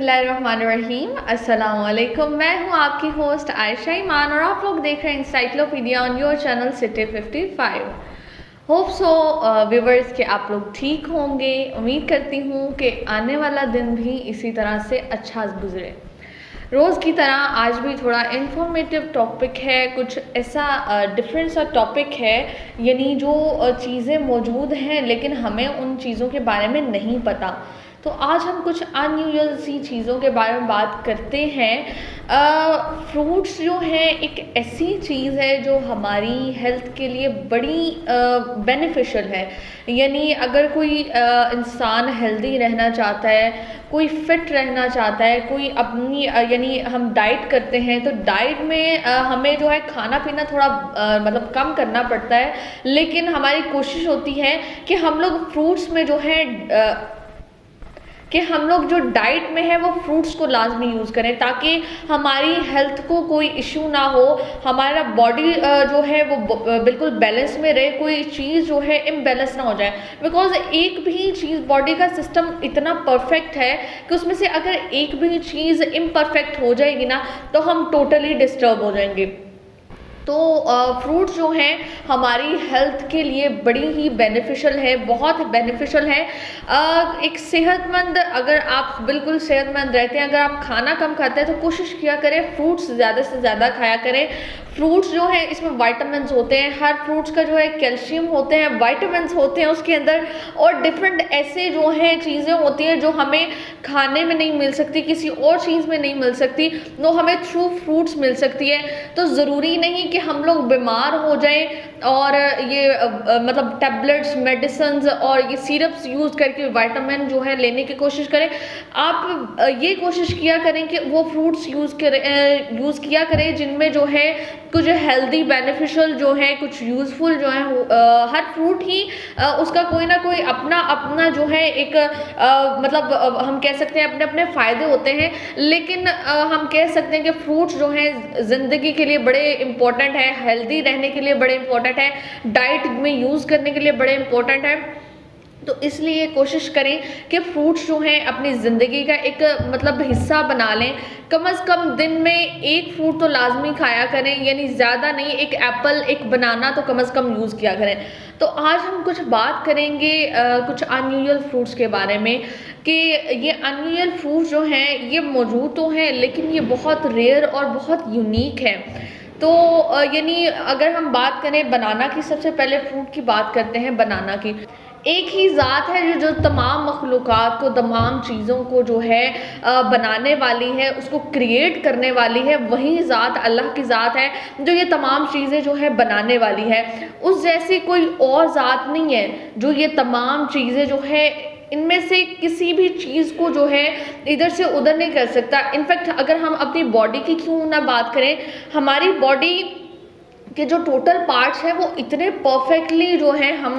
बिस्मिल्लाहिर्रहमानिर्रहीम अस्सलाम वालेकुम। मैं हूं आपकी होस्ट आयशा ईमान और आप लोग देख रहे हैं encyclopedia on your channel city 55। Hope so viewers के आप लोग ठीक होंगे। उम्मीद करती हूं कि आने वाला दिन भी इसी तरह से अच्छा गुजरे। रोज़ की तरह आज भी थोड़ा इन्फॉर्मेटिव टॉपिक है, कुछ ऐसा डिफरेंट सा टॉपिक है, यानी जो चीज़ें मौजूद हैं लेकिन हमें उन चीज़ों के बारे में नहीं पता। तो आज हम कुछ अनयूजुअल सी चीज़ों के बारे में बात करते हैं। फ्रूट्स जो हैं एक ऐसी चीज़ है जो हमारी हेल्थ के लिए बड़ी बेनिफिशियल है। यानी अगर कोई इंसान हेल्दी रहना चाहता है, कोई फिट रहना चाहता है, कोई अपनी यानी हम डाइट करते हैं तो डाइट में हमें जो है खाना पीना थोड़ा मतलब कम करना पड़ता है, लेकिन हमारी कोशिश होती है कि हम लोग फ्रूट्स में जो है कि हम लोग जो डाइट में है वो फ्रूट्स को लाजमी यूज़ करें ताकि हमारी हेल्थ को कोई इशू ना हो, हमारा बॉडी जो है वो बिल्कुल बैलेंस में रहे, कोई चीज़ जो है इम्बैलेंस ना हो जाए। बिकॉज एक भी चीज़, बॉडी का सिस्टम इतना परफेक्ट है कि उसमें से अगर एक भी चीज़ इम्परफेक्ट हो जाएगी ना तो हम टोटली डिस्टर्ब हो जाएंगे। तो फ्रूट्स जो हैं हमारी हेल्थ के लिए बड़ी ही बेनिफिशियल है, बहुत बेनिफिशियल है। एक सेहतमंद, अगर आप बिल्कुल सेहतमंद रहते हैं, अगर आप खाना कम खाते हैं तो कोशिश किया करें फ्रूट्स ज़्यादा से ज़्यादा खाया करें। फ्रूट्स जो है इसमें वाइटामिन्स होते हैं, हर फ्रूट्स का जो है कैल्शियम होते हैं, वाइटामिन्स होते हैं उसके अंदर, और डिफरेंट ऐसे जो हैं चीज़ें होती हैं जो हमें खाने में नहीं मिल सकती, किसी और चीज़ में नहीं मिल सकती, वो हमें थ्रू फ्रूट्स मिल सकती है। तो ज़रूरी नहीं कि हम लोग बीमार हो जाएं और ये मतलब टैबलेट्स, मेडिसिन और ये सिरप्स यूज़ करके विटामिन जो है लेने की कोशिश करें। आप ये कोशिश किया करें कि वो फ्रूट्स यूज़ किया करें जिनमें जो है कुछ हेल्दी बेनिफिशियल जो है, कुछ यूज़फुल जो है। हर फ्रूट ही उसका कोई ना कोई अपना अपना जो है एक मतलब हम कह सकते हैं अपने अपने फ़ायदे होते हैं, लेकिन हम कह सकते हैं कि फ्रूट्स जो हैं ज़िंदगी के लिए बड़े इंपॉर्टेंट है, हेल्दी रहने के लिए बड़े इंपॉर्टेंट है, डाइट में यूज़ करने के लिए बड़े इंपॉर्टेंट है। तो इसलिए कोशिश करें कि फ्रूट्स जो हैं अपनी ज़िंदगी का एक मतलब हिस्सा बना लें। कम से कम दिन में एक फ्रूट तो लाजमी खाया करें, यानी ज़्यादा नहीं, एक एप्पल, एक बनाना तो कम से कम यूज़ किया करें। तो आज हम कुछ बात करेंगे कुछ अनयूजुअल फ्रूट्स के बारे में कि ये अनयूजुअल फ्रूट्स जो हैं ये मौजूद तो हैं लेकिन ये बहुत रेयर और बहुत यूनिक है। तो यानी अगर हम बात करें बनाना की, सबसे पहले फ्रूट की बात करते हैं बनाना की। एक ही ज़ात है जो तमाम मखलूक़ात को, तमाम चीज़ों को जो है बनाने वाली है, उसको क्रिएट करने वाली है। वही ज़ात अल्लाह की ज़ात है जो ये तमाम चीज़ें जो है बनाने वाली है। उस जैसी कोई और ज़ात नहीं है जो ये तमाम चीज़ें जो है इनमें से किसी भी चीज़ को जो है इधर से उधर नहीं कर सकता। इनफैक्ट अगर हम अपनी बॉडी की क्यों ना बात करें, हमारी बॉडी के जो टोटल पार्ट्स हैं वो इतने परफेक्टली जो है हम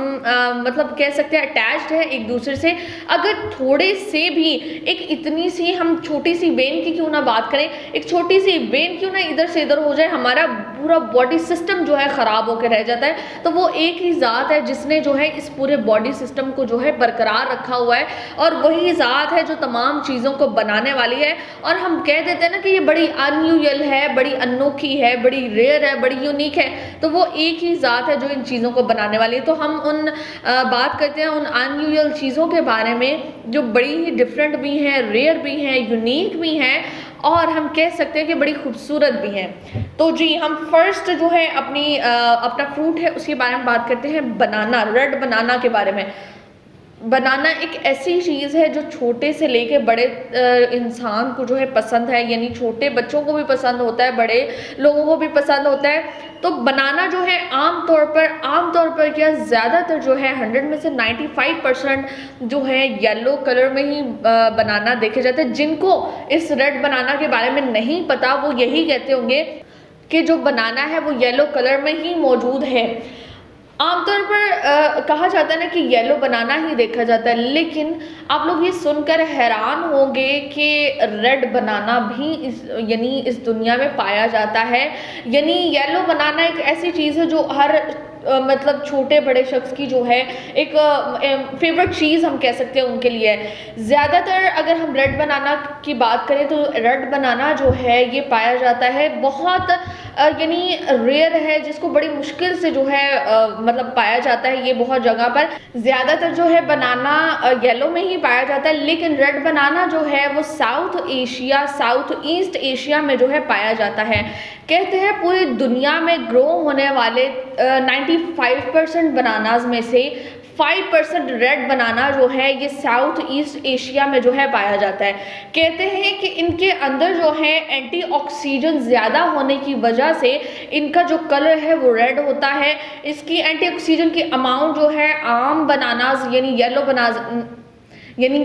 मतलब कह सकते हैं अटैच्ड है एक दूसरे से। अगर थोड़े से भी एक इतनी सी हम छोटी सी वेन की क्यों ना बात करें, एक छोटी सी वेन क्यों ना इधर से इधर हो जाए, हमारा पूरा बॉडी सिस्टम जो है ख़राब होकर रह जाता है। तो वो एक ही ज़ात है जिसने जो है इस पूरे बॉडी सिस्टम को जो है बरकरार रखा हुआ है, और वही ज़ात है जो तमाम चीज़ों को बनाने वाली है। और हम कह देते हैं ना कि ये बड़ी अनयूजुअल है, बड़ी अनोखी है, बड़ी रेयर है, बड़ी यूनिक है, तो वो एक ही ज़ात है जो इन चीज़ों को बनाने वाली है। तो हम उन बात करते हैं उन अनयूजुअल चीज़ों के बारे में जो बड़ी ही डिफरेंट भी हैं, रेयर भी हैं, यूनिक भी हैं, और हम कह सकते हैं कि बड़ी खूबसूरत भी हैं। तो जी, हम फर्स्ट जो है अपना फ्रूट है उसके बारे में बात करते हैं, बनाना, रेड बनाना के बारे में। बनाना एक ऐसी चीज़ है जो छोटे से लेके बड़े इंसान को जो है पसंद है, यानी छोटे बच्चों को भी पसंद होता है, बड़े लोगों को भी पसंद होता है। तो बनाना जो है आम तौर पर क्या ज़्यादातर जो है 100 में से 95% जो है येलो कलर में ही बनाना देखे जाते हैं। जिनको इस रेड बनाना के बारे में नहीं पता वो यही कहते होंगे कि जो बनाना है वो येलो कलर में ही मौजूद है। आमतौर पर कहा जाता है ना कि येलो बनाना ही देखा जाता है, लेकिन आप लोग ये सुनकर हैरान होंगे कि रेड बनाना भी इस दुनिया में पाया जाता है। यानी येलो बनाना एक ऐसी चीज़ है जो हर मतलब छोटे बड़े शख्स की जो है एक फेवरेट चीज़ हम कह सकते हैं उनके लिए है। ज़्यादातर अगर हम रेड बनाना की बात करें तो रेड बनाना जो है ये पाया जाता है बहुत यानी रेयर है, जिसको बड़ी मुश्किल से जो है मतलब पाया जाता है। ये बहुत जगह पर ज़्यादातर जो है बनाना येलो में ही पाया जाता है, लेकिन रेड बनाना जो है वो south Asia, south east Asia में जो है पाया जाता है। कहते हैं पूरी दुनिया में ग्रो होने वाले 95% बनानाज में से 5% रेड बनाना जो है ये साउथ ईस्ट एशिया में जो है पाया जाता है। कहते हैं कि इनके अंदर जो है एंटीऑक्सीडेंट ज़्यादा होने की वजह से इनका जो कलर है वो रेड होता है। इसकी एंटीऑक्सीडेंट की अमाउंट जो है आम बनानाज यानी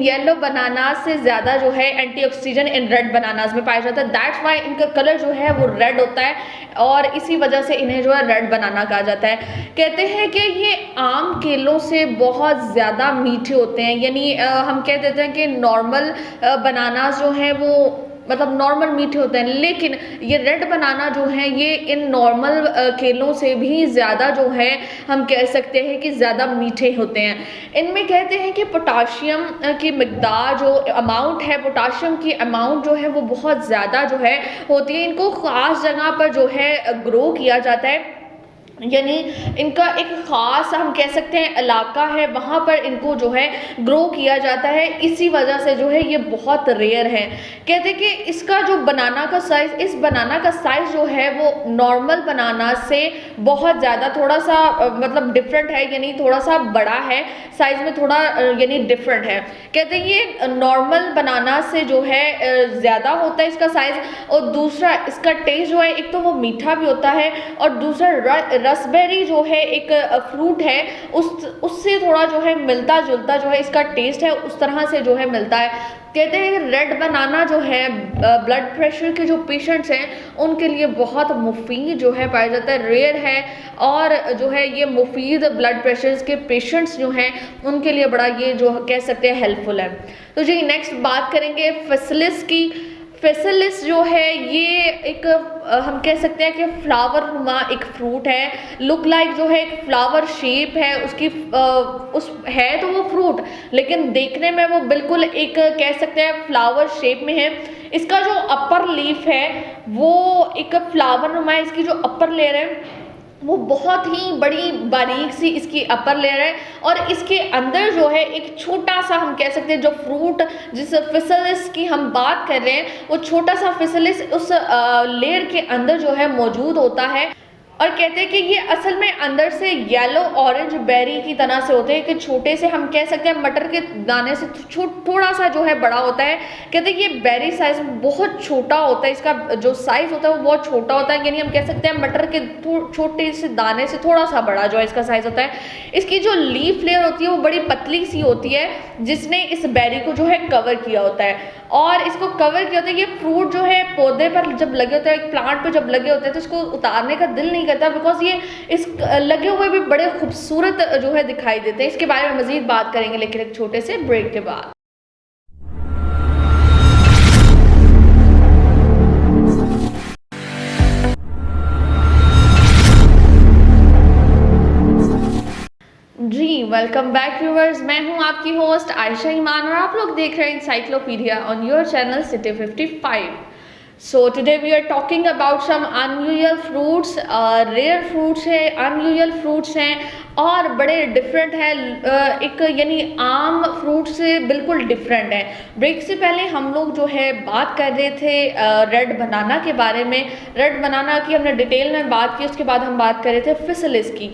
येलो बनानास से ज़्यादा जो है एंटीऑक्सीडेंट इन रेड बनानास में पाया जाता है। दैट्स वाई इनका कलर जो है वो रेड होता है और इसी वजह से इन्हें जो है रेड बनाना कहा जाता है। कहते हैं कि ये आम केलों से बहुत ज़्यादा मीठे होते हैं, यानी हम कह देते हैं कि नॉर्मल बनानास जो हैं वो मतलब नॉर्मल मीठे होते हैं, लेकिन ये रेड बनाना जो है ये इन नॉर्मल केलों से भी ज़्यादा जो है हम कह सकते हैं कि ज़्यादा मीठे होते हैं। इनमें कहते हैं कि पोटाशियम की मिकदार जो अमाउंट है, पोटाशियम की अमाउंट जो है वो बहुत ज़्यादा जो है होती है। इनको ख़ास जगह पर जो है ग्रो किया जाता है, यानी इनका एक ख़ास हम कह सकते हैं इलाका है, वहाँ पर इनको जो है ग्रो किया जाता है। इसी वजह से जो है ये बहुत रेयर है। कहते हैं कि इसका जो बनाना का साइज़, इस बनाना का साइज़ जो है वो नॉर्मल बनाना से बहुत ज़्यादा थोड़ा सा मतलब डिफरेंट है, यानी थोड़ा सा बड़ा है साइज़ में, थोड़ा यानी डिफरेंट है। कहते हैं ये नॉर्मल बनाना से जो है ज़्यादा होता है इसका साइज़, और दूसरा इसका टेस्ट जो है एक तो वो मीठा भी होता है, और दूसरा रसबेरी जो है एक फ्रूट है उससे थोड़ा जो है मिलता जुलता जो है इसका टेस्ट है, उस तरह से जो है मिलता है। कहते हैं कि रेड बनाना जो है ब्लड प्रेशर के जो पेशेंट्स हैं उनके लिए बहुत मुफीद जो है पाया जाता है, रेयर है, और जो है ये मुफीद ब्लड प्रेशर के पेशेंट्स जो हैं उनके लिए बड़ा ये जो कह सकते हैं हेल्पफुल है। तो जी नेक्स्ट बात करेंगे फिसलिस की। फिसलिस जो है ये एक हम कह सकते हैं कि फ्लावर नुमा एक फ्रूट है, लुक लाइक जो है एक फ्लावर शेप है उसकी, उस है तो वो फ्रूट, लेकिन देखने में वो बिल्कुल एक कह सकते हैं फ्लावर शेप में है। इसका जो अपर लीफ है वो एक फ्लावर नुमा है, इसकी जो अपर लेयर है वो बहुत ही बड़ी बारीक सी इसकी अपर लेयर है, और इसके अंदर जो है एक छोटा सा हम कह सकते हैं जो फ्रूट जिस फिसलिस की हम बात कर रहे हैं वो छोटा सा फिसलिस उस लेयर के अंदर जो है मौजूद होता है। और कहते हैं कि ये असल में अंदर से येलो ऑरेंज बेरी की तरह से होते हैं, कि छोटे से हम कह सकते हैं मटर के दाने से थोड़ा सा जो है बड़ा होता है। कहते हैं ये बेरी साइज बहुत छोटा होता है, इसका जो साइज होता है वो बहुत छोटा होता है, यानी हम कह सकते हैं मटर के छोटे से दाने से थोड़ा सा बड़ा जो है इसका साइज होता है। इसकी जो लीफ लेयर होती है वो बड़ी पतली सी होती है जिसने इस बेरी को जो है कवर किया होता है, और इसको कवर किया होता है। ये फ्रूट जो है पौधे पर जब लगे होते हैं, प्लांट पर जब लगे होते हैं तो इसको उतारने का दिल नहीं करता, बिकॉज ये इस लगे हुए भी बड़े खूबसूरत जो है दिखाई देते हैं। इसके बारे में मजीद बात करेंगे लेकिन एक छोटे से ब्रेक के बाद। जी वेलकम बैक व्यूअर्स, मैं हूं आपकी होस्ट आयशा ईमान और आप लोग देख रहे हैं encyclopedia on your channel city 55। So today we are talking about some unusual fruits, rare fruits है, unusual fruits हैं और बड़े डिफरेंट है, एक यानी आम फ्रूट से बिल्कुल डिफरेंट है। ब्रेक से पहले हम लोग जो है बात कर रहे थे रेड बनाना के बारे में। रेड बनाना की हमने डिटेल में बात की, उसके बाद हम बात कर रहे थे फिसलिस की।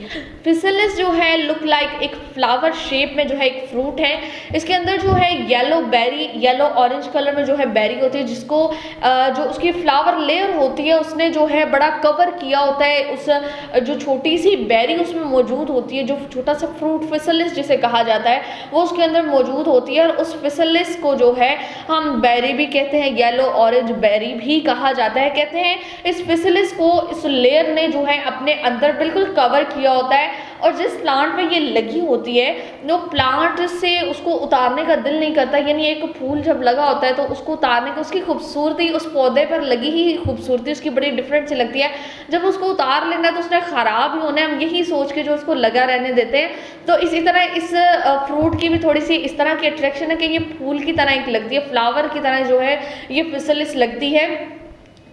फिसलिस जो है लुक लाइक एक फ्लावर शेप में जो है एक फ्रूट है। इसके अंदर जो है yellow berry, yellow orange colour में जो है बेरी होती है, जिसको जो उसकी फ्लावर लेयर होती है उसने जो है बड़ा कवर किया होता है। उस जो छोटी सी बेरी उसमें मौजूद होती है, जो छोटा सा फ्रूट फिसलिस जिसे कहा जाता है, वो उसके अंदर मौजूद होती है। और उस फिसलिस को जो है हम बेरी भी कहते हैं, येलो ऑरेंज बेरी भी कहा जाता है। कहते हैं इस फिसलिस को इस लेयर ने जो है अपने अंदर बिल्कुल कवर किया होता है, और जिस प्लांट में ये लगी होती है वो प्लांट से उसको उतारने का दिल नहीं करता, यानी एक फूल जब लगा होता है तो उसको उतारने का, उसकी खूबसूरती उस पौधे पर लगी ही खूबसूरती उसकी बड़ी डिफरेंट सी लगती है। जब उसको उतार लेना है तो उसने ख़राब ही होना है, हम यही सोच के जो उसको लगा रहने देते हैं। तो इसी तरह इस फ्रूट की भी थोड़ी सी इस तरह की अट्रैक्शन है कि ये फूल की तरह एक लगती है, फ्लावर की तरह जो है ये फिसलिस लगती है।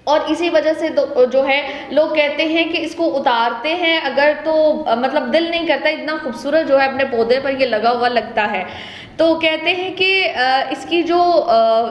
और इसी वजह से तो जो है लोग कहते हैं कि इसको उतारते हैं अगर तो मतलब दिल नहीं करता, इतना खूबसूरत जो है अपने पौधे पर ये लगा हुआ लगता है। तो कहते हैं कि इसकी जो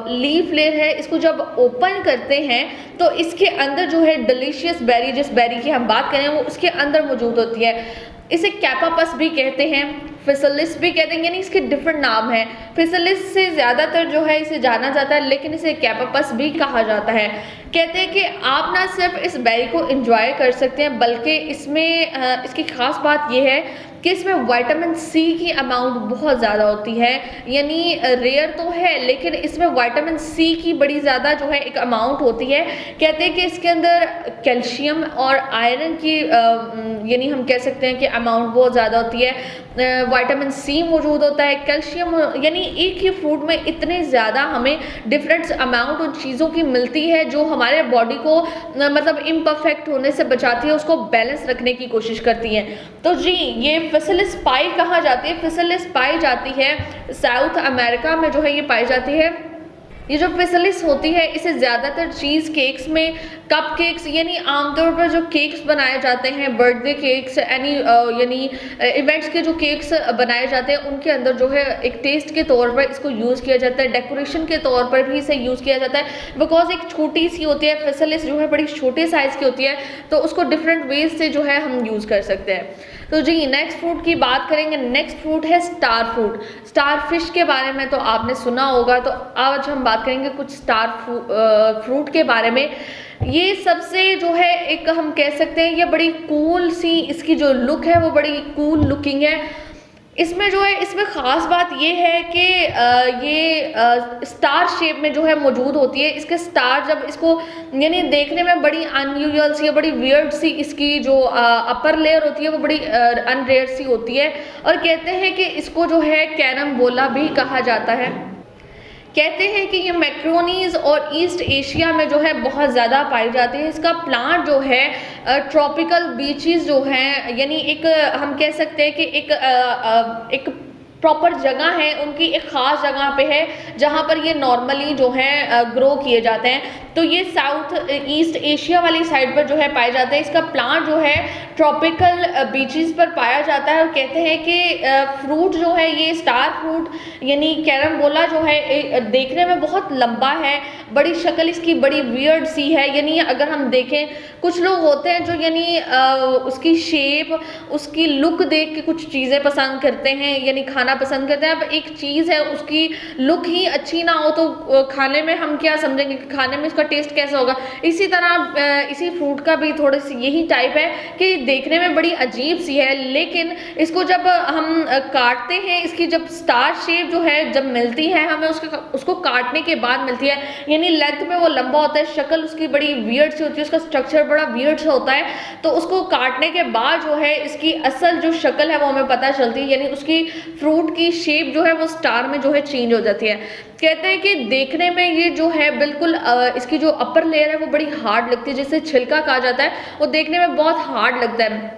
लीफ लेयर है इसको जब ओपन करते हैं तो इसके अंदर जो है डिलीशियस बेरी, जिस बेरी की हम बात करें वो उसके अंदर मौजूद होती है। इसे कैपापस भी कहते हैं, फिसलिस भी कहते हैं, यानी इसके डिफरेंट नाम हैं। फिसलिस से ज़्यादातर जो है इसे जाना जाता है, लेकिन इसे कैपापस भी कहा जाता है। कहते हैं कि आप ना सिर्फ इस बेरी को एंजॉय कर सकते हैं बल्कि इसमें इसकी ख़ास बात यह है कि इसमें विटामिन सी की अमाउंट बहुत ज़्यादा होती है, यानी रेयर तो है लेकिन इसमें विटामिन सी की बड़ी ज़्यादा जो है एक अमाउंट होती है। कहते हैं कि इसके अंदर कैल्शियम और आयरन की यानी हम कह सकते हैं कि अमाउंट बहुत ज़्यादा होती है। विटामिन सी मौजूद होता है, कैल्शियम, यानी एक ही फूड में इतने ज़्यादा हमें डिफरेंट अमाउंट उन चीज़ों की मिलती है जो हमारे बॉडी को मतलब इम्परफेक्ट होने से बचाती है, उसको बैलेंस रखने की कोशिश करती है। तो जी ये फिसलिस पाई कहाँ जाती है? फिसलिस पाई जाती है साउथ अमेरिका में जो है ये पाई जाती है। ये जो फिसलिस होती है इसे ज़्यादातर चीज़ केक्स में, कप केक्स यानी आमतौर पर जो केक्स बनाए जाते हैं, बर्थडे केक्स यानी इवेंट्स के जो केक्स बनाए जाते हैं उनके अंदर जो है एक टेस्ट के तौर पर इसको यूज़ किया जाता है, डेकोरेशन के तौर पर भी इसे यूज़ किया जाता है। बिकॉज एक छोटी सी होती है फिसलिस जो है, बड़ी छोटे साइज़ की होती है, तो उसको डिफरेंट वेज से जो है हम यूज़ कर सकते हैं। तो जी नेक्स्ट फ्रूट की बात करेंगे। नेक्स्ट फ्रूट है स्टार फ्रूट। स्टार फिश के बारे में तो आपने सुना होगा, तो आज हम बात करेंगे कुछ स्टार फ्रूट के बारे में। ये सबसे जो है एक हम कह सकते हैं ये बड़ी कूल सी इसकी जो लुक है वो बड़ी कूल लुकिंग है। इसमें जो है इसमें ख़ास बात ये है कि ये स्टार शेप में जो है मौजूद होती है। इसके स्टार जब इसको यानी देखने में बड़ी अनयूजुअल सी, बड़ी वियर्ड सी इसकी जो अपर लेयर होती है वो बड़ी अनरेयर सी होती है। और कहते हैं कि इसको जो है कैरम्बोला भी कहा जाता है। कहते हैं कि ये मैक्रोनीज और ईस्ट एशिया में जो है बहुत ज़्यादा पाई जाती है। इसका प्लांट जो है ट्रॉपिकल बीचेस जो हैं, यानी एक हम कह सकते हैं कि एक प्रॉपर जगह है, उनकी एक ख़ास जगह पे है जहाँ पर ये नॉर्मली जो है ग्रो किए जाते हैं। तो ये साउथ ईस्ट एशिया वाली साइड पर जो है पाए जाते हैं। इसका प्लांट जो है ट्रॉपिकल बीचेस पर पाया जाता है। और कहते हैं कि फ्रूट जो है ये स्टार फ्रूट यानी कैरम्बोला जो है देखने में बहुत लंबा है, बड़ी शक्ल इसकी बड़ी वियर्ड सी है। यानी अगर हम देखें कुछ लोग होते हैं जो यानी उसकी शेप, उसकी लुक देख के कुछ चीज़ें पसंद करते हैं, यानी खाना पसंद करते हैं। अब एक चीज़ है उसकी लुक ही अच्छी ना हो तो खाने में हम क्या समझेंगे कि खाने में इसका टेस्ट कैसा होगा। इसी तरह इसी फ्रूट का भी थोड़ी सी यही टाइप है कि देखने में बड़ी अजीब सी है, लेकिन इसको जब हम काटते हैं, इसकी जब स्टार शेप जो है जब मिलती है हमें उसको काटने के बाद मिलती है, यानी लेंथ में वो लंबा होता है, शक्ल उसकी बड़ी वियर्ड सी होती है, उसका स्ट्रक्चर बड़ा वियर्ड सा होता है। तो उसको काटने के बाद जो है इसकी असल जो शक्ल है वो हमें पता चलती है, यानी उसकी फ्रूट की शेप जो है वो स्टार में जो है चेंज हो जाती है। कहते हैं कि देखने में ये जो है बिल्कुल इसकी जो अपर लेयर है वो बड़ी हार्ड लगती है, जिसे छिलका कहा जाता है, वो देखने में बहुत हार्ड लगता है।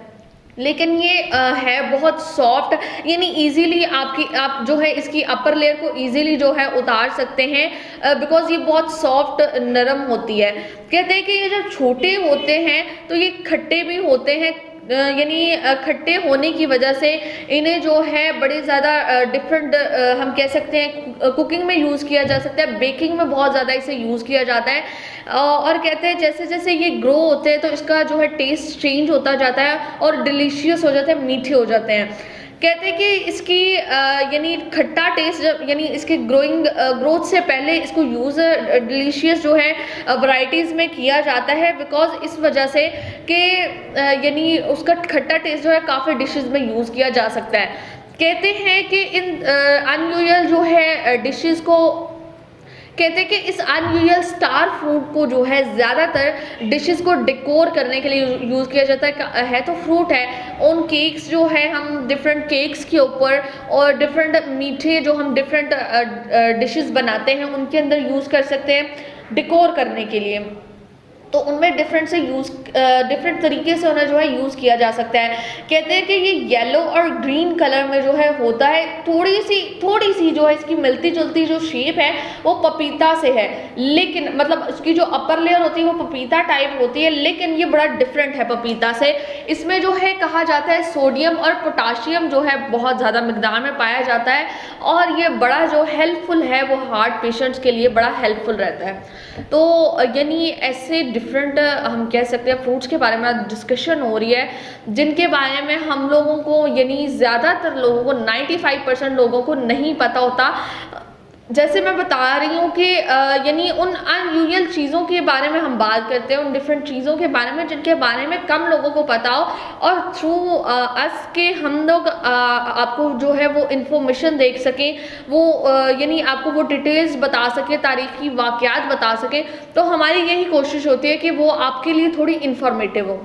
लेकिन ये है बहुत सॉफ्ट, यानी इजीली आप जो है इसकी अपर लेयर को इजीली जो है उतार सकते हैं बिकॉज ये बहुत सॉफ्ट नरम होती है। कहते हैं कि ये जब छोटे होते हैं तो ये खट्टे भी होते हैं, यानी खट्टे होने की वजह से इन्हें जो है बड़े ज़्यादा डिफरेंट हम कह सकते हैं कुकिंग में यूज़ किया जा सकता है, बेकिंग में बहुत ज़्यादा इसे यूज़ किया जाता है। और कहते हैं जैसे जैसे ये ग्रो होते हैं तो इसका जो है टेस्ट चेंज होता जाता है और डिलीशियस हो जाते हैं, मीठे हो जाते हैं। कहते हैं कि इसकी यानी खट्टा टेस्ट जब यानी इसके ग्रोथ से पहले इसको यूज़ डिलीशियस जो है वैरायटीज़ में किया जाता है, बिकॉज इस वजह से कि यानी उसका खट्टा टेस्ट जो है काफ़ी डिशेस में यूज़ किया जा सकता है। कहते हैं कि इन अनयूजुअल जो है डिशेस को कहते हैं कि इस अनयूजुअल स्टार फ्रूट को जो है ज़्यादातर डिशेस को डेकोर करने के लिए यूज़ किया जाता है तो फ्रूट है, उन केक्स जो है हम डिफरेंट केक्स के ऊपर और डिफरेंट मीठे जो हम डिफरेंट डिशेस बनाते हैं उनके अंदर यूज़ कर सकते हैं डेकोर करने के लिए। तो उनमें डिफरेंट तरीके से उन्हें जो है यूज़ किया जा सकता है। कहते हैं कि ये येलो और ग्रीन कलर में जो है होता है, थोड़ी सी जो है इसकी मिलती जुलती जो शेप है वो पपीता से है, लेकिन मतलब इसकी जो अपर लेयर होती है वो पपीता टाइप होती है, लेकिन ये बड़ा डिफरेंट है पपीता से। इसमें जो है कहा जाता है सोडियम और पोटाशियम जो है बहुत ज़्यादा मिकदार में पाया जाता है और ये बड़ा जो हेल्पफुल है वो हार्ट पेशेंट्स के लिए बड़ा हेल्पफुल रहता है। तो यानी ऐसे डिफरेंट हम कह सकते हैं फ्रूट्स के बारे में डिस्कशन हो रही है जिनके बारे में हम लोगों को यानी ज़्यादातर लोगों को 95% लोगों को नहीं पता होता। जैसे मैं बता रही हूँ कि यानी उन अनयूजुअल चीज़ों के बारे में हम बात करते हैं, उन डिफरेंट चीज़ों के बारे में जिनके बारे में कम लोगों को पता हो, और थ्रू अस के हम लोग आपको जो है वो इन्फॉर्मेशन देख सकें, वो यानी आपको वो डिटेल्स बता सके, तारीखी वाक़यात बता सके। तो हमारी यही कोशिश होती है कि वो आपके लिए थोड़ी इन्फॉर्मेटिव हो।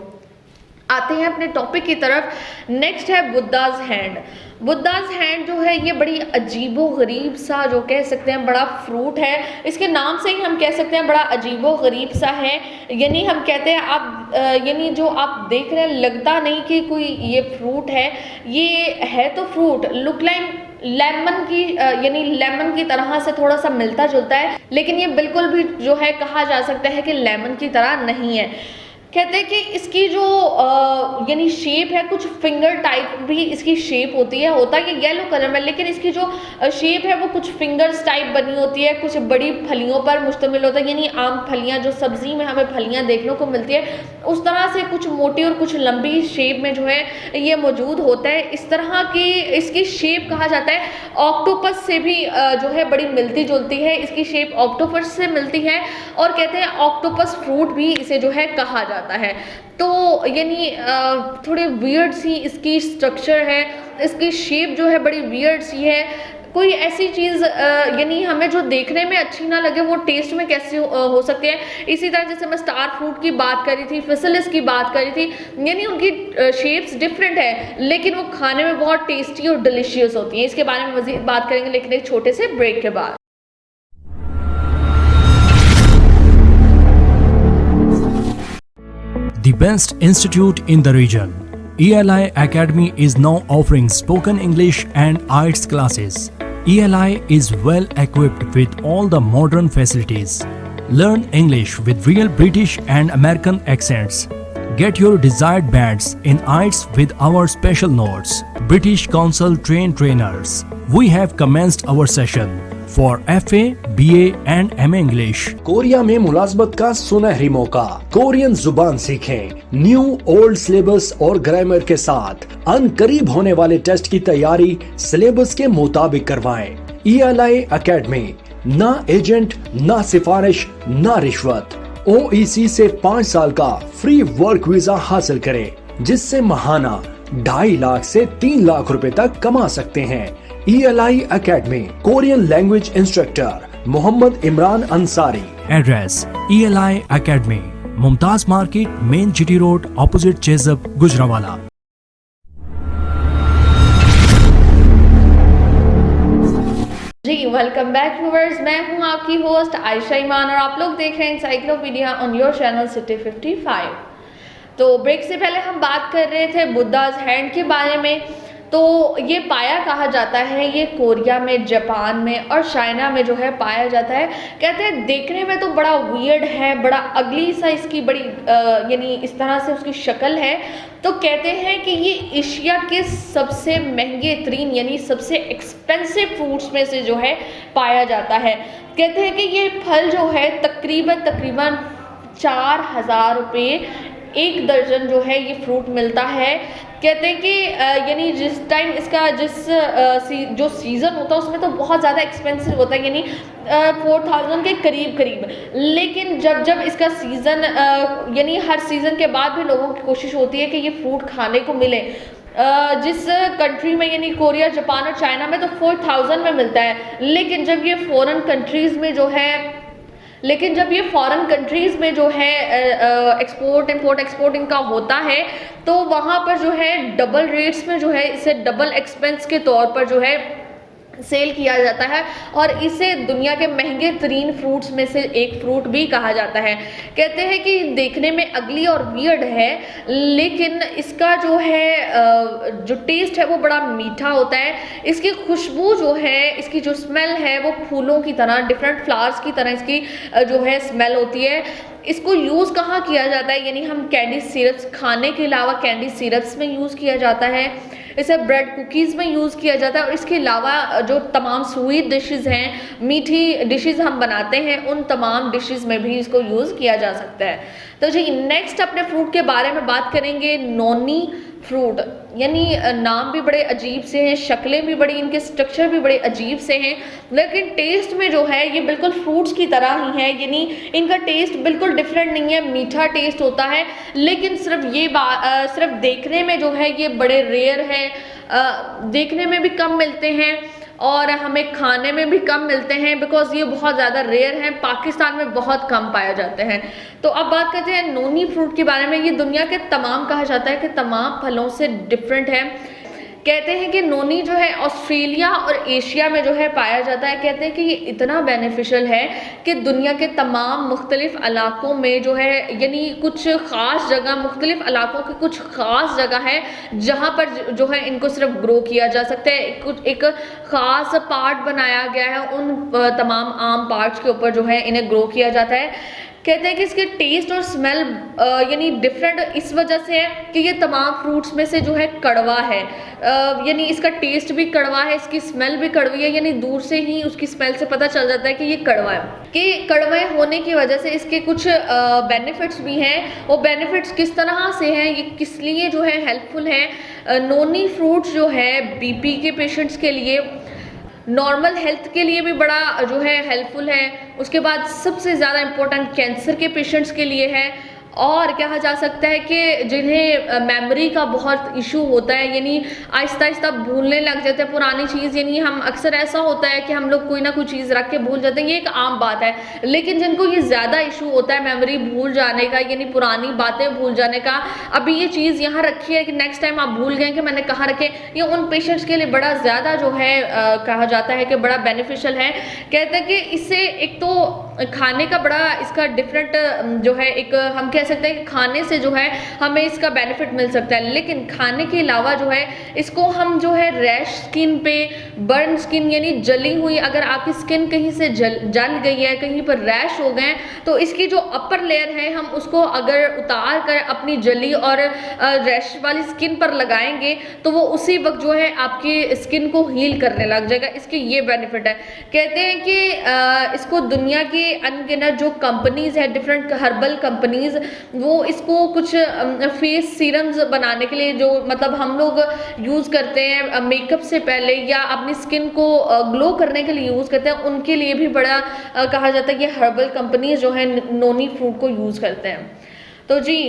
आते हैं अपने टॉपिक की तरफ। नेक्स्ट है बुद्धाज हैंड। बुद्धाज हैंड जो है ये बड़ी अजीबो गरीब सा जो कह सकते हैं बड़ा फ्रूट है। इसके नाम से ही हम कह सकते हैं बड़ा अजीबो गरीब सा है। यानी हम कहते हैं आप यानी जो आप देख रहे हैं लगता नहीं कि कोई ये फ्रूट है, ये है तो फ्रूट, लुक लाइक लेमन की यानी लेमन की तरह से थोड़ा सा मिलता जुलता है, लेकिन ये बिल्कुल भी जो है कहा जा सकता है कि लेमन की तरह नहीं है। कहते हैं कि इसकी जो यानी शेप है कुछ फिंगर टाइप भी इसकी शेप होती है, होता है कि येलो कलर में, लेकिन इसकी जो शेप है वो कुछ फिंगर्स टाइप बनी होती है, कुछ बड़ी फलियों पर मुश्तमिल होता है। यानी आम फलियां जो सब्जी में हमें फलियां देखने को मिलती है उस तरह से कुछ मोटी और कुछ लंबी शेप में जो है ये मौजूद होता है। इस तरह की इसकी शेप कहा जाता है ऑक्टोपस से भी जो है बड़ी मिलती जुलती है, इसकी शेप ऑक्टोपस से मिलती है और कहते हैं ऑक्टोपस फ्रूट भी इसे जो है कहा जाता है। तो यानी थोड़ी वियर्ड सी इसकी स्ट्रक्चर है, इसकी शेप जो है बड़ी वियर्ड सी है। कोई ऐसी चीज़ यानी हमें जो देखने में अच्छी ना लगे वो टेस्ट में कैसे हो सकती है। इसी तरह जैसे मैं स्टार फ्रूट की बात करी थी, फिसलिस की बात करी थी, यानी उनकी शेप्स डिफरेंट है लेकिन वो खाने में बहुत टेस्टी और डिलीशियस होती हैं। इसके बारे में मज़ीद बात करेंगे लेकिन एक छोटे से ब्रेक के बाद। The best institute in the region, ELI Academy is now offering spoken English and IELTS classes. ELI is well equipped with all the modern facilities. Learn English with real British and American accents. Get your desired bands in IELTS with our special notes. British Council trained trainers. We have commenced our session for FA, BA and MA English. Korea में मुलाजमत का सुनहरी मौका। Korean जुबान सीखें new old syllabus और grammar के साथ। अनकरीब होने वाले टेस्ट की तैयारी सिलेबस के मुताबिक करवाएं। ELI एकेडमी, ना एजेंट, ना सिफारिश, ना रिश्वत। OEC से 5 साल का फ्री वर्क वीजा हासिल करें, जिससे महाना 2.5 लाख से 3 लाख रुपए तक कमा सकते हैं। ELI academy, Korean language instructor Mohammad Imran Ansari. Address ELI Academy, Mumtaz market, main GT road, opposite चेजब, गुजरावाला। जी वेलकम बैक व्यूअर्स, मैं हूं आपकी होस्ट आयशा ईमान और आप लोग देख रहे हैं encyclopedia on your channel city 55। तो ब्रेक से पहले हम बात कर रहे थे बुद्धाज हैंड के बारे में। तो ये पाया कहा जाता है, ये कोरिया में, जापान में और चाइना में जो है पाया जाता है। कहते हैं देखने में तो बड़ा वियर्ड है, बड़ा अगली सा इसकी बड़ी यानी इस तरह से उसकी शक्ल है। तो कहते हैं कि ये एशिया के सबसे महंगे तरीन यानी सबसे एक्सपेंसिव फ्रूट्स में से जो है पाया जाता है। कहते हैं कि ये फल जो है तकरीबन 4,000 रुपये एक दर्जन जो है ये फ्रूट मिलता है। कहते हैं कि यानी जिस टाइम इसका जो सीज़न होता है उसमें तो बहुत ज़्यादा एक्सपेंसिव होता है, यानी 4,000 के करीब। लेकिन जब इसका सीज़न यानी हर सीज़न के बाद भी लोगों की कोशिश होती है कि ये फ्रूट खाने को मिले, जिस कंट्री में यानी कोरिया, जापान और चाइना में तो 4000 में मिलता है, लेकिन जब ये फॉरेन कंट्रीज़ में जो है एक्सपोर्ट इंपोर्ट इनका होता है, तो वहाँ पर जो है डबल रेट्स में जो है इसे डबल एक्सपेंस के तौर पर जो है सेल किया जाता है, और इसे दुनिया के महंगे तरीन फ्रूट्स में से एक फ्रूट भी कहा जाता है। कहते हैं कि देखने में अगली और वियर्ड है, लेकिन इसका जो है जो टेस्ट है वो बड़ा मीठा होता है। इसकी खुशबू जो है, इसकी जो स्मेल है वो फूलों की तरह, डिफरेंट फ्लावर्स की तरह इसकी जो है स्मेल होती है। इसको यूज़ कहाँ किया जाता है, यानी हम कैंडी सिरप्स, खाने के अलावा कैंडी सिरप्स में यूज़ किया जाता है, इसे ब्रेड कुकीज़ में यूज़ किया जाता है, और इसके अलावा जो तमाम स्वीट डिशेज़ हैं, मीठी डिशेज़ हम बनाते हैं, उन तमाम डिशेज़ में भी इसको यूज़ किया जा सकता है। तो जी नेक्स्ट अपने फ्रूट के बारे में बात करेंगे, नोनी फ्रूट। यानी नाम भी बड़े अजीब से हैं, शक्लें भी बड़ी, इनके स्ट्रक्चर भी बड़े अजीब से हैं, लेकिन टेस्ट में जो है ये बिल्कुल फ्रूट्स की तरह ही है। यानी इनका टेस्ट बिल्कुल डिफरेंट नहीं है, मीठा टेस्ट होता है, लेकिन सिर्फ देखने में जो है ये बड़े रेयर है, देखने में भी कम मिलते हैं और हमें खाने में भी कम मिलते हैं, बिकॉज ये बहुत ज़्यादा रेयर हैं, पाकिस्तान में बहुत कम पाए जाते हैं। तो अब बात करते हैं नोनी फ्रूट के बारे में। ये दुनिया के तमाम, कहा जाता है कि तमाम फलों से डिफरेंट है। कहते हैं कि नोनी जो है ऑस्ट्रेलिया और एशिया में जो है पाया जाता है। कहते हैं कि ये इतना बेनिफिशियल है कि दुनिया के तमाम मुख्तलिफ इलाकों में जो है, यानी कुछ ख़ास जगह, मुख्तलिफ इलाकों की कुछ ख़ास जगह है जहाँ पर जो है इनको सिर्फ ग्रो किया जा सकता है। कुछ एक ख़ास पार्ट बनाया गया है, उन तमाम आम पार्ट्स के ऊपर जो है इन्हें ग्रो किया जाता है। कहते हैं कि इसके टेस्ट और स्मेल यानी डिफरेंट इस वजह से है कि ये तमाम फ्रूट्स में से जो है कड़वा है, यानी इसका टेस्ट भी कड़वा है, इसकी स्मेल भी कड़वी है, यानी दूर से ही उसकी स्मेल से पता चल जाता है कि ये कड़वा है। कि कड़वे होने की वजह से इसके कुछ बेनिफिट्स भी हैं। वो बेनिफिट्स किस तरह से हैं, ये किस लिए जो है हेल्पफुल है। नोनी फ्रूट्स जो है बीपी के पेशेंट्स के लिए, नॉर्मल हेल्थ के लिए भी बड़ा जो है हेल्पफुल है। उसके बाद सबसे ज़्यादा इम्पोर्टेंट कैंसर के पेशेंट्स के लिए है, और कहा जा सकता है कि जिन्हें मेमोरी का बहुत इशू होता है, यानी आहिस्ता आहिस्ता भूलने लग जाते हैं पुरानी चीज़, यानी हम अक्सर ऐसा होता है कि हम लोग कोई ना कोई चीज़ रख के भूल जाते हैं, ये एक आम बात है। लेकिन जिनको ये ज़्यादा इशू होता है मेमोरी भूल जाने का, यानी पुरानी बातें भूल जाने का, अभी ये चीज़ यहाँ रखी है कि नेक्स्ट टाइम आप भूल गए कि मैंने कहाँ रखे, ये उन पेशेंट्स के लिए बड़ा ज़्यादा जो है कहा जाता है कि बड़ा बेनिफिशियल है। कहते हैं कि इससे एक तो खाने का बड़ा इसका डिफरेंट जो है, एक हम कह सकते हैं कि खाने से जो है हमें इसका बेनिफिट मिल सकता है, लेकिन खाने के अलावा जो है इसको हम जो है रैश स्किन पे, बर्न स्किन यानी जली हुई, अगर आपकी स्किन कहीं से जल गई है, कहीं पर रैश हो गए, तो इसकी जो अपर लेयर है हम उसको अगर उतार कर अपनी जली और रैश वाली स्किन पर लगाएंगे तो वो उसी वक्त जो है आपकी स्किन को हील करने लग जाएगा। इसके ये बेनिफिट है। कहते हैं कि इसको दुनिया की अनगिनत जो कंपनीज है, डिफरेंट हर्बल कंपनीज, वो इसको कुछ फेस सीरम्स बनाने के लिए, जो मतलब हम लोग यूज़ करते हैं मेकअप से पहले या अपनी स्किन को ग्लो करने के लिए यूज़ करते हैं, उनके लिए भी बड़ा कहा जाता है कि हर्बल कंपनीज जो है नोनी फ्रूट को यूज़ करते हैं। तो जी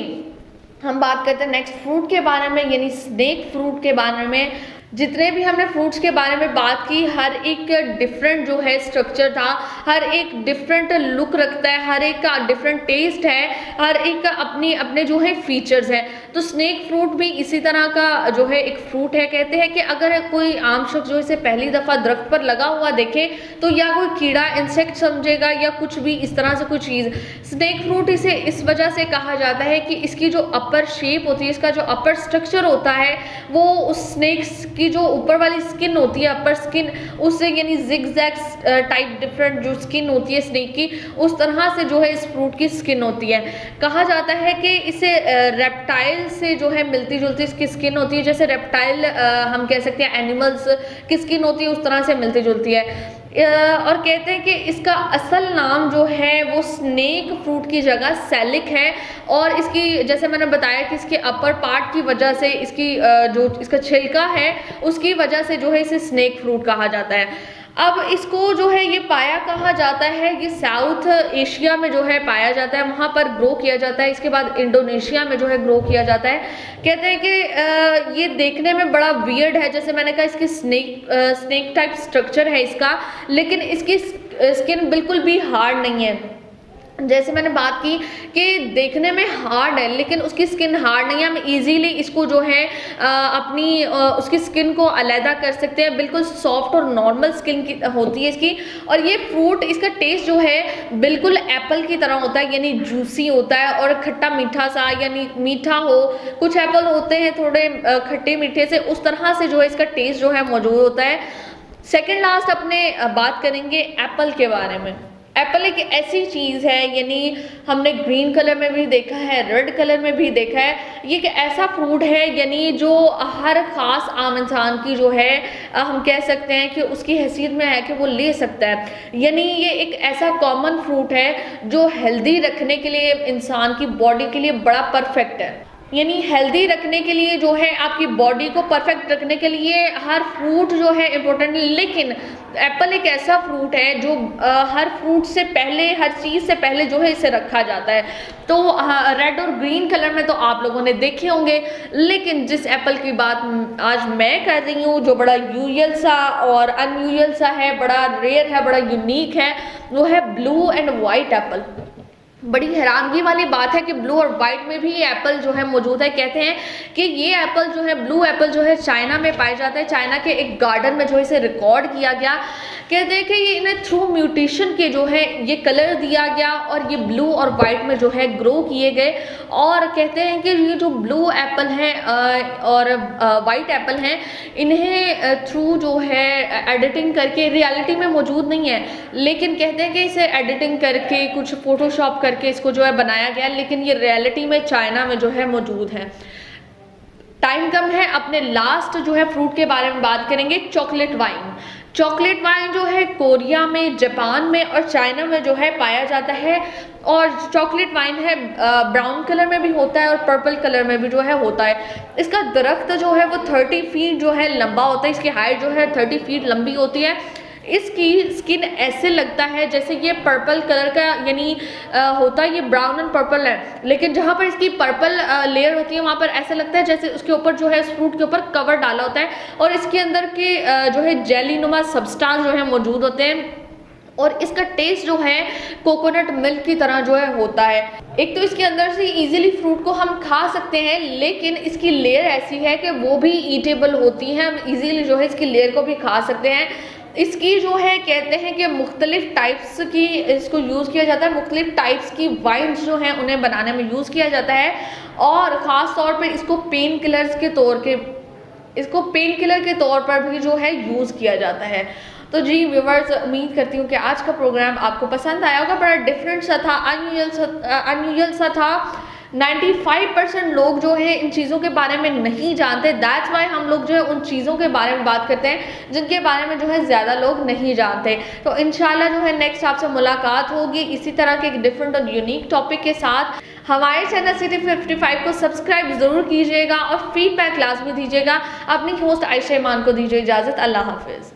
हम बात करते हैं नेक्स्ट फ्रूट के बारे में, यानी स्नेक फ्रूट के बारे में। जितने भी हमने फ्रूट्स के बारे में बात की, हर एक डिफरेंट जो है स्ट्रक्चर था, हर एक डिफरेंट लुक रखता है, हर एक का डिफरेंट टेस्ट है, हर एक का अपने अपने जो है फीचर्स हैं। तो स्नेक फ्रूट भी इसी तरह का जो है एक फ्रूट है। कहते हैं कि अगर कोई आम शख्स जो इसे पहली दफ़ा दरख्त पर लगा हुआ देखे तो या कोई कीड़ा, इंसेक्ट समझेगा या कुछ भी इस तरह से कोई चीज़। स्नेक फ्रूट इसे इस वजह से कहा जाता है कि इसकी जो अपर शेप होती है, इसका जो अपर स्ट्रक्चर होता है, वो उस स्नेक्स की जो ऊपर वाली स्किन होती है, अपर स्किन, उससे यानी जिगजैग टाइप डिफरेंट जो स्किन होती है स्नेक की, उस तरह से जो है इस फ्रूट की स्किन होती है। कहा जाता है कि इसे रेप्टाइल से जो है मिलती जुलती इसकी स्किन होती है, जैसे रेप्टाइल हम कह सकते हैं एनिमल्स की स्किन होती है, उस तरह से मिलती जुलती है। और कहते हैं कि इसका असल नाम जो है वो स्नेक फ्रूट की जगह सैलिक है, और इसकी जैसे मैंने बताया कि इसके अपर पार्ट की वजह से, इसकी जो इसका छिलका है उसकी वजह से जो है इसे स्नेक फ्रूट कहा जाता है। अब इसको जो है ये पाया कहाँ जाता है, ये साउथ एशिया में जो है पाया जाता है, वहाँ पर ग्रो किया जाता है। इसके बाद इंडोनेशिया में जो है ग्रो किया जाता है। कहते हैं कि ये देखने में बड़ा वियर्ड है, जैसे मैंने कहा इसकी स्नेक टाइप स्ट्रक्चर है इसका, लेकिन इसकी स्किन बिल्कुल भी हार्ड नहीं है। जैसे मैंने बात की कि देखने में हार्ड है लेकिन उसकी स्किन हार्ड नहीं है, हम इजीली इसको जो है अपनी उसकी स्किन को अलहदा कर सकते हैं। बिल्कुल सॉफ्ट और नॉर्मल स्किन की होती है इसकी। और ये फ्रूट, इसका टेस्ट जो है बिल्कुल एप्पल की तरह होता है, यानी जूसी होता है और खट्टा मीठा सा, यानी मीठा हो। कुछ एप्पल होते हैं थोड़े खट्टे मीठे से, उस तरह से जो है इसका टेस्ट जो है मौजूद होता है। सेकेंड लास्ट अपने बात करेंगे एप्पल के बारे में। एप्पल एक ऐसी चीज़ है, यानी हमने ग्रीन कलर में भी देखा है, रेड कलर में भी देखा है। ये एक ऐसा फ्रूट है यानी जो हर ख़ास आम इंसान की जो है हम कह सकते हैं कि उसकी हैसियत में है कि वो ले सकता है। यानी ये एक ऐसा कॉमन फ्रूट है जो हेल्दी रखने के लिए, इंसान की बॉडी के लिए बड़ा परफेक्ट है। यानी हेल्दी रखने के लिए जो है, आपकी बॉडी को परफेक्ट रखने के लिए हर फ्रूट जो है इम्पोर्टेंट है। लेकिन एप्पल एक ऐसा फ्रूट है जो हर फ्रूट से पहले, हर चीज़ से पहले जो है इसे रखा जाता है। तो रेड और ग्रीन कलर में तो आप लोगों ने देखे होंगे, लेकिन जिस एप्पल की बात आज मैं कर रही हूँ जो बड़ा यूजुअल सा और अनयूजुअल सा है, बड़ा रेयर है, बड़ा यूनिक है, वो है ब्लू एंड वाइट एप्पल। बड़ी हैरानगी वाली बात है कि ब्लू और वाइट में भी ये एप्पल जो है मौजूद है। कहते हैं कि ये एप्पल जो है, ब्लू एप्पल जो है चाइना में पाया जाता है। चाइना के एक गार्डन में जो इसे रिकॉर्ड किया गया। कहते हैं कि ये इन्हें थ्रू म्यूटेशन के जो है ये कलर दिया गया और ये ब्लू और वाइट में जो है ग्रो किए गए। और कहते हैं कि ये जो ब्लू एप्पल है और वाइट एप्पल हैं, इन्हें थ्रू जो है एडिटिंग करके, रियलिटी में मौजूद नहीं है, लेकिन कहते हैं कि इसे एडिटिंग करके, कुछ फोटोशॉप करके इसको जो है बनाया गया, लेकिन ये रियलिटी में चाइना में जो है मौजूद है। टाइम कम है, अपने लास्ट जो है फ्रूट के बारे में बात करेंगे, चॉकलेट वाइन। चॉकलेट वाइन जो है कोरिया में, जापान में और चाइना में जो है पाया जाता है। और चॉकलेट वाइन है ब्राउन कलर में भी होता है और पर्पल कलर में भी जो है होता है। इसका दरख्त जो है वो 30 फीट जो है लंबा होता है, इसकी हाइट जो है 30 फीट लंबी होती है। इसकी स्किन ऐसे लगता है जैसे ये पर्पल कलर का, यानी होता है ये ब्राउन एंड पर्पल है, लेकिन जहाँ पर इसकी पर्पल लेयर होती है वहाँ पर ऐसा लगता है जैसे उसके ऊपर जो है, इस फ्रूट के ऊपर कवर डाला होता है और इसके अंदर के जो है जेली नुमा सब्सटेंस जो है मौजूद होते हैं। और इसका टेस्ट जो है कोकोनट मिल्क की तरह जो है होता है। एक तो इसके अंदर से इजीली फ्रूट को हम खा सकते हैं, लेकिन इसकी लेयर ऐसी है कि वो भी ईटेबल होती है, हम इजीली जो है इसकी लेयर को भी खा सकते हैं। इसकी जो है कहते हैं कि मुख्तलिफ टाइप्स की इसको यूज़ किया जाता है, मुख्तलिफ टाइप्स की वाइन्स जो हैं उन्हें बनाने में यूज़ किया जाता है। और ख़ास तौर पर इसको पेन किलर के तौर पर भी जो है यूज़ किया जाता है। तो जी व्यूवर्स, उम्मीद करती हूँ कि आज का प्रोग्राम आपको पसंद आया होगा। बड़ा डिफरेंट सा था, अनयूजुअल सा था। 95% लोग जो है इन चीज़ों के बारे में नहीं जानते। दैट्स वाई हम लोग जो है उन चीज़ों के बारे में बात करते हैं जिनके बारे में जो है ज़्यादा लोग नहीं जानते। तो इंशाल्लाह जो है नेक्स्ट आपसे मुलाकात होगी इसी तरह के एक डिफरेंट और यूनिक टॉपिक के साथ। हमारे चैनल सिटी 55 को सब्सक्राइब ज़रूर कीजिएगा और फीडबैक लाजमी दीजिएगा। अपनी होस्ट आयशा ईमान को दीजिए इजाज़त। अल्लाह हाफिज़।